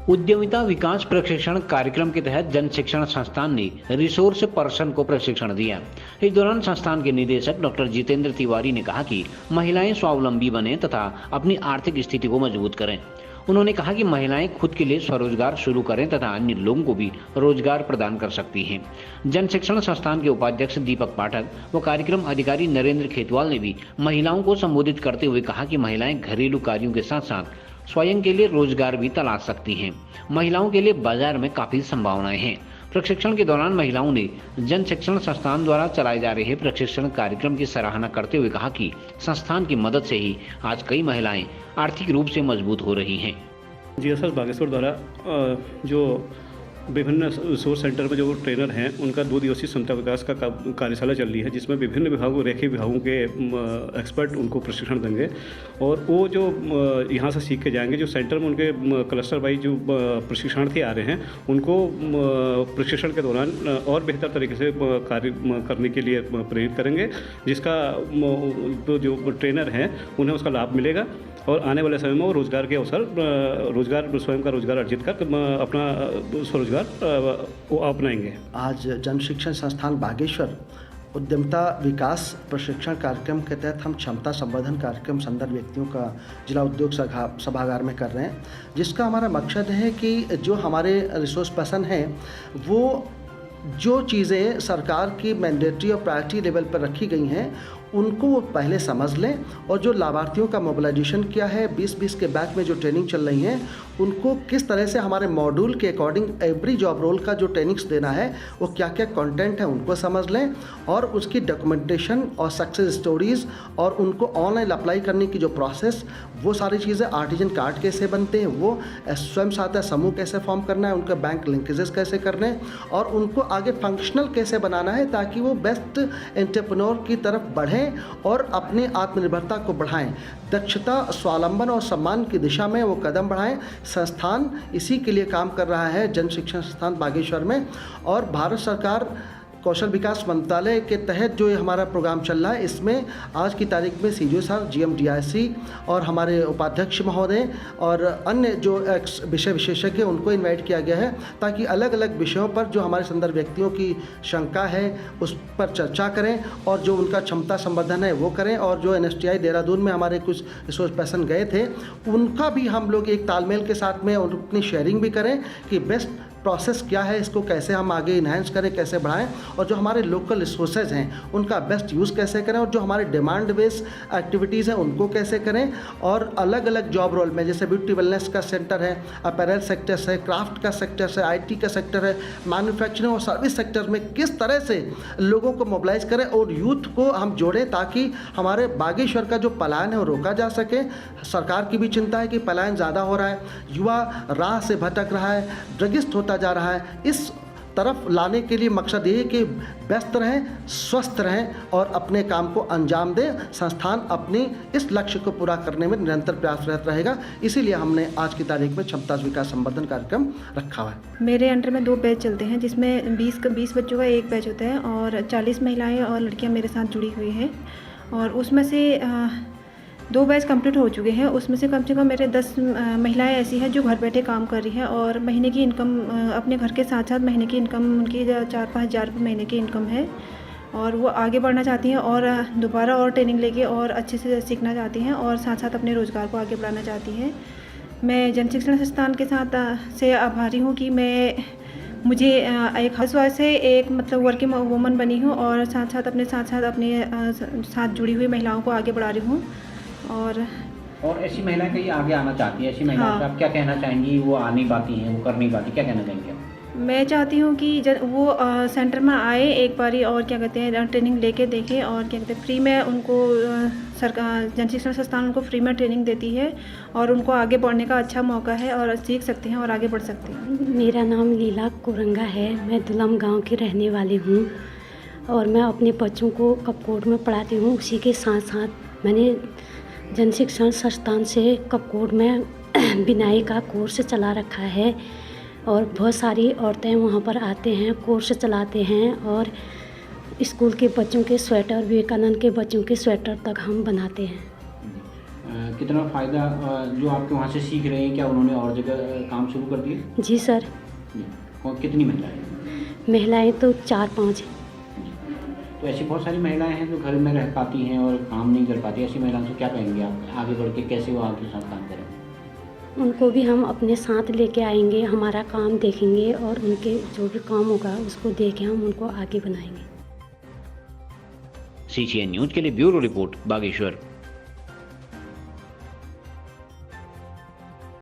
उद्यमिता विकास प्रशिक्षण कार्यक्रम के तहत जन शिक्षण संस्थान ने रिसोर्स पर्सन को प्रशिक्षण दिया। इस दौरान संस्थान के निदेशक डॉक्टर जितेंद्र तिवारी ने कहा कि महिलाएं स्वावलंबी बने तथा अपनी आर्थिक स्थिति को मजबूत करें। उन्होंने कहा कि महिलाएं खुद के लिए स्वरोजगार शुरू करें तथा अन्य लोगों को भी रोजगार प्रदान कर सकती हैं। जन शिक्षण संस्थान के उपाध्यक्ष दीपक पाठक व कार्यक्रम अधिकारी नरेंद्र खेतवाल ने भी महिलाओं को संबोधित करते हुए कहा कि महिलाएं घरेलू कार्यों के साथ साथ स्वयं के लिए रोजगार भी तलाश सकती हैं। महिलाओं के लिए बाजार में काफी संभावनाएं हैं। प्रशिक्षण के दौरान महिलाओं ने जन शिक्षण संस्थान द्वारा चलाए जा रहे प्रशिक्षण कार्यक्रम की सराहना करते हुए कहा कि संस्थान की मदद से ही आज कई महिलाएं आर्थिक रूप से मजबूत हो रही हैं। जीएसएस बागेश्वर द्वारा जो विभिन्न रिसोर्स सेंटर में जो ट्रेनर हैं उनका 2 दिवसीय क्षमता विकास का कार्यशाला चल रही है, जिसमें विभिन्न विभागों रेखीय विभागों के एक्सपर्ट उनको प्रशिक्षण देंगे और वो जो यहाँ से सीख के जाएंगे। जो सेंटर में उनके क्लस्टर वाइज जो प्रशिक्षणार्थी आ रहे हैं उनको प्रशिक्षण के दौरान और बेहतर तरीके से कार्य करने के लिए प्रेरित करेंगे, जिसका जो ट्रेनर हैं उन्हें उसका लाभ मिलेगा और आने वाले समय में वो रोजगार के अवसर स्वयं का रोजगार अर्जित कर अपना स्वरोजगार वो अपनाएंगे। आज जन शिक्षण संस्थान बागेश्वर उद्यमिता विकास प्रशिक्षण कार्यक्रम के तहत हम क्षमता संवर्धन कार्यक्रम संदर्भ व्यक्तियों का जिला उद्योग सभागार में कर रहे हैं, जिसका हमारा मकसद है कि जो हमारे रिसोर्स पर्सन हैं वो जो चीज़ें सरकार की मैंडेटरी और प्रायोरिटी लेवल पर रखी गई हैं उनको वो पहले समझ लें और जो लाभार्थियों का मोबिलाइजेशन किया है 20-20 के बैच में जो ट्रेनिंग चल रही हैं उनको किस तरह से हमारे मॉड्यूल के अकॉर्डिंग एवरी जॉब रोल का जो ट्रेनिंग्स देना है वो क्या क्या कंटेंट है उनको समझ लें और उसकी डॉक्यूमेंटेशन और सक्सेस स्टोरीज़ और उनको ऑनलाइन अप्लाई करने की जो प्रोसेस वो सारी चीज़ें, आर्टिजन कार्ड कैसे बनते हैं, वो स्वयं सहायता समूह कैसे फॉर्म करना है, उनके बैंक लिंकेजेस कैसे करने हैं और उनको आगे फंक्शनल कैसे बनाना है ताकि वो बेस्ट एंटरप्रेन्योर की तरफ बढ़ें और अपनी आत्मनिर्भरता को बढ़ाएं, दक्षता, स्वावलंबन और सम्मान की दिशा में वो कदम बढ़ाएं। संस्थान इसी के लिए काम कर रहा है जन शिक्षण संस्थान बागेश्वर में और भारत सरकार कौशल विकास मंत्रालय के तहत जो ये हमारा प्रोग्राम चल रहा है इसमें आज की तारीख में सीजीओ सर, GMDIC और हमारे उपाध्यक्ष महोदय और अन्य जो विषय विशेषज्ञ उनको इनवाइट किया गया है ताकि अलग अलग विषयों पर जो हमारे संदर्भ व्यक्तियों की शंका है उस पर चर्चा करें और जो उनका क्षमता संवर्धन है वो करें और जो NSTI देहरादून में हमारे कुछ रिसोर्स पर्सन गए थे उनका भी हम लोग एक तालमेल के साथ में अपनी शेयरिंग भी करें कि बेस्ट प्रोसेस क्या है, इसको कैसे हम आगे इन्हांस करें, कैसे बढ़ाएं और जो हमारे लोकल रिसोर्सेज हैं उनका बेस्ट यूज़ कैसे करें और जो हमारे डिमांड बेस्ड एक्टिविटीज़ हैं उनको कैसे करें और अलग अलग जॉब रोल में जैसे ब्यूटी वेलनेस का सेंटर है, अपैरल सेक्टर है, क्राफ्ट का सेक्टर है, IT का सेक्टर है, मैन्युफैक्चरिंग और सर्विस सेक्टर में किस तरह से लोगों को मोबिलाइज करें और यूथ को हम जोड़ें ताकि हमारे बागेश्वर का जो पलायन है वो रोका जा सके। सरकार की भी चिंता है कि पलायन ज़्यादा हो रहा है, युवा राह से भटक रहा है, ड्रगिस्ट होता जा रहा है। इस तरफ लाने के लिए मकसद ये है कि व्यस्त रहें, स्वस्थ रहें और अपने काम को अंजाम दें। संस्थान अपनी इस लक्ष्य को पूरा करने में निरंतर प्रयासरत रहेगा, इसीलिए हमने आज की तारीख में क्षमता विकास संवर्धन कार्यक्रम रखा हुआ है। मेरे अंडर में 2 बैच चलते हैं जिसमें 20 बच्चों का एक बैच होता है और 40 महिलाएँ और लड़कियाँ मेरे साथ जुड़ी हुई हैं और उसमें से 2 बैच कंप्लीट हो चुके हैं। उसमें से कम मेरे 10 महिलाएं ऐसी हैं जो घर बैठे काम कर रही हैं और महीने की इनकम अपने घर के साथ साथ महीने की इनकम उनकी 4-5 हज़ार रुपये महीने की इनकम है और वो आगे बढ़ना चाहती हैं और दोबारा और ट्रेनिंग लेके और अच्छे से सीखना चाहती हैं और साथ साथ अपने रोज़गार को आगे बढ़ाना चाहती हैं। मैं जन शिक्षण संस्थान के साथ से आभारी हूँ कि मुझे एक हाउसवाइफ से एक मतलब वर्किंग वूमन बनी हूँ और साथ साथ अपने साथ जुड़ी हुई महिलाओं को आगे बढ़ा रही हूँ। और ऐसी महिलाएं कहीं आगे आना चाहती हैं, ऐसी महिलाओं से आप क्या कहना चाहेंगी? वो आ नहीं पाती हैं, वो कर नहीं पाती, क्या कहना चाहेंगे आप? मैं चाहती हूँ कि वो सेंटर में आए एक बारी और क्या कहते हैं ट्रेनिंग लेके देखें और क्या कहते हैं फ्री में उनको सरकार जन शिक्षण संस्थान उनको फ्री में ट्रेनिंग देती है और उनको आगे बढ़ने का अच्छा मौका है और सीख सकते हैं और आगे बढ़ सकते हैं। मेरा नाम लीला कोरंगा है, मैं दुलम गाँव की रहने वाली हूँ और मैं अपने बच्चों को कपकोट में पढ़ाती हूँ। उसी के साथ साथ मैंने जन शिक्षण संस्थान से कपकोट में बिनाई का कोर्स चला रखा है और बहुत सारी औरतें वहाँ पर आते हैं, कोर्स चलाते हैं और स्कूल के बच्चों के स्वेटर, विवेकानंद के बच्चों के स्वेटर तक हम बनाते हैं। कितना फ़ायदा जो आपके वहाँ से सीख रहे हैं, क्या उन्होंने और जगह काम शुरू कर दिए? जी सर। जी। और कितनी महिलाएं? महिलाएं तो 4-5 हैं। तो ऐसी बहुत सारी महिलाएं हैं जो घर में रह पाती हैं और काम नहीं कर पाती, ऐसी महिलाओं से क्या कहेंगे आप आगे बढ़ के, कैसे वो आपके साथ काम करें? उनको भी हम अपने साथ लेके आएंगे, हमारा काम देखेंगे और उनके जो भी काम होगा उसको देख के हम उनको आगे बनाएंगे। CCN न्यूज़ के लिए ब्यूरो रिपोर्ट, बागेश्वर।